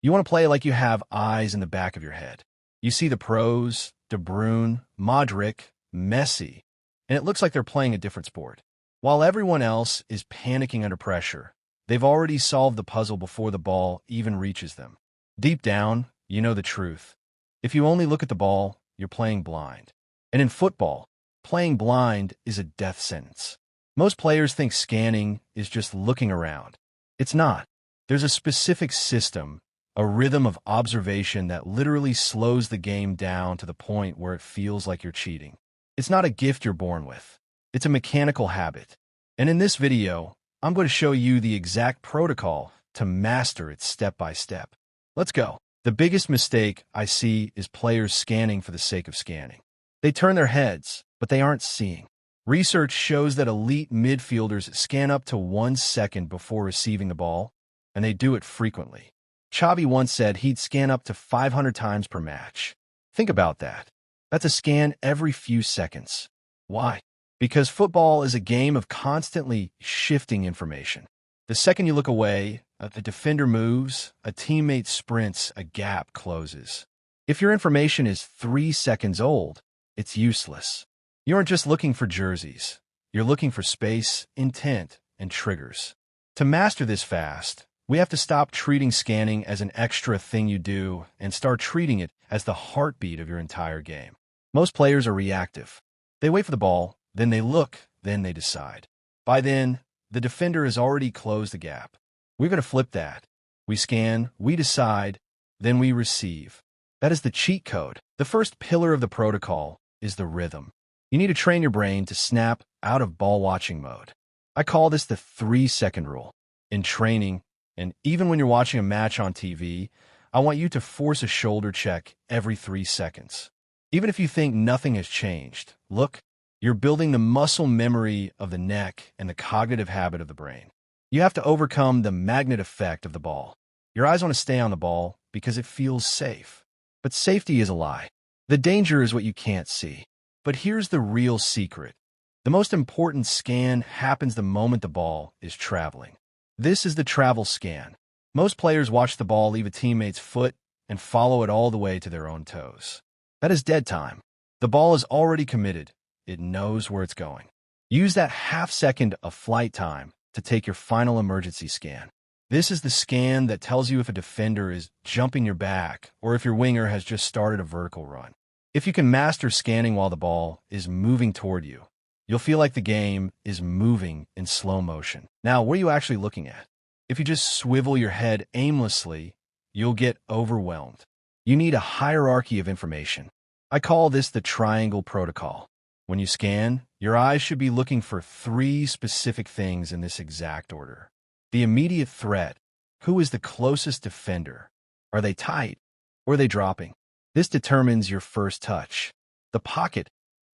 You want to play like you have eyes in the back of your head. You see the pros, De Bruyne, Modric, Messi, and it looks like they're playing a different sport. While everyone else is panicking under pressure, they've already solved the puzzle before the ball even reaches them. Deep down, you know the truth. If you only look at the ball, you're playing blind. And in football, playing blind is a death sentence. Most players think scanning is just looking around. It's not. There's a specific system, a rhythm of observation that literally slows the game down to the point where it feels like you're cheating. It's not a gift you're born with. It's a mechanical habit. And in this video, I'm going to show you the exact protocol to master it step by step. Let's go. The biggest mistake I see is players scanning for the sake of scanning. They turn their heads, but they aren't seeing. Research shows that elite midfielders scan up to 1 second before receiving the ball, and they do it frequently. Xavi once said he'd scan up to 500 times per match. Think about that. That's a scan every few seconds. Why? Because football is a game of constantly shifting information. The second you look away, the defender moves, a teammate sprints, a gap closes. If your information is 3 seconds old, it's useless. You aren't just looking for jerseys. You're looking for space, intent, and triggers. To master this fast, we have to stop treating scanning as an extra thing you do and start treating it as the heartbeat of your entire game. Most players are reactive. They wait for the ball, then they look, then they decide. By then, the defender has already closed the gap. We're going to flip that. We scan, we decide, then we receive. That is the cheat code. The first pillar of the protocol is the rhythm. You need to train your brain to snap out of ball-watching mode. I call this the 3-second rule. In training, and even when you're watching a match on TV, I want you to force a shoulder check every 3 seconds. Even if you think nothing has changed, look, you're building the muscle memory of the neck and the cognitive habit of the brain. You have to overcome the magnet effect of the ball. Your eyes want to stay on the ball because it feels safe. But safety is a lie. The danger is what you can't see. But here's the real secret. The most important scan happens the moment the ball is traveling. This is the travel scan. Most players watch the ball leave a teammate's foot and follow it all the way to their own toes. That is dead time. The ball is already committed. It knows where it's going. Use that half second of flight time to take your final emergency scan. This is the scan that tells you if a defender is jumping your back or if your winger has just started a vertical run. If you can master scanning while the ball is moving toward you, you'll feel like the game is moving in slow motion. Now, what are you actually looking at? If you just swivel your head aimlessly, you'll get overwhelmed. You need a hierarchy of information. I call this the triangle protocol. When you scan, your eyes should be looking for 3 specific things in this exact order. The immediate threat. Who is the closest defender? Are they tight or are they dropping? This determines your first touch. The pocket.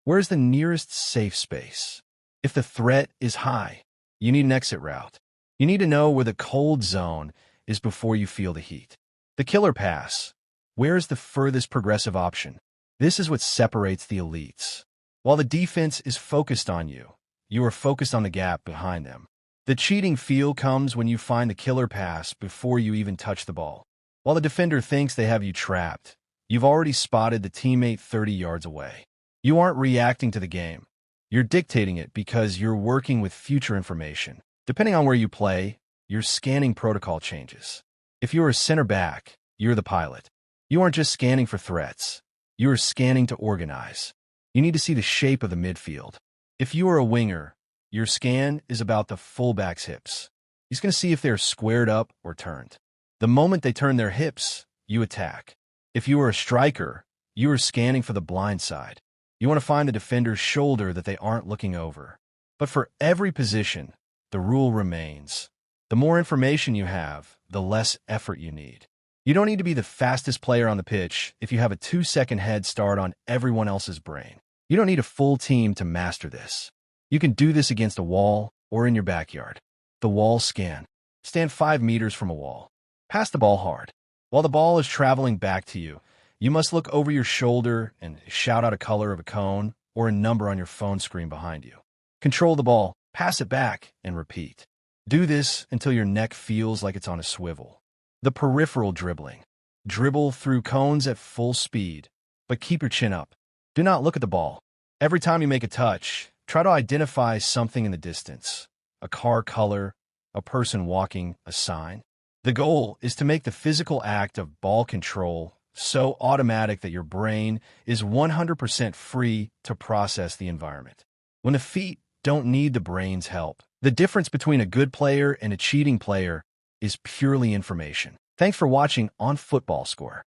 Where's the nearest safe space? If the threat is high, you need an exit route. You need to know where the cold zone is before you feel the heat. The killer pass. Where's the furthest progressive option? This is what separates the elites. While the defense is focused on you, you are focused on the gap behind them. The cheating feel comes when you find the killer pass before you even touch the ball. While the defender thinks they have you trapped, you've already spotted the teammate 30 yards away. You aren't reacting to the game. You're dictating it because you're working with future information. Depending on where you play, your scanning protocol changes. If you're a center back, you're the pilot. You aren't just scanning for threats. You are scanning to organize. You need to see the shape of the midfield. If you are a winger, your scan is about the fullback's hips. He's going to see if they're squared up or turned. The moment they turn their hips, you attack. If you are a striker, you are scanning for the blind side. You want to find the defender's shoulder that they aren't looking over. But for every position, the rule remains. The more information you have, the less effort you need. You don't need to be the fastest player on the pitch if you have a 2-second head start on everyone else's brain. You don't need a full team to master this. You can do this against a wall or in your backyard. The wall scan. Stand 5 meters from a wall. Pass the ball hard. While the ball is traveling back to you, you must look over your shoulder and shout out a color of a cone or a number on your phone screen behind you. Control the ball, pass it back, and repeat. Do this until your neck feels like it's on a swivel. The peripheral dribbling. Dribble through cones at full speed, but keep your chin up. Do not look at the ball. Every time you make a touch, try to identify something in the distance. A car color, a person walking, a sign. The goal is to make the physical act of ball control so automatic that your brain is 100% free to process the environment. When the feet don't need the brain's help, the difference between a good player and a cheating player is purely information. Thanks for watching on Football Score.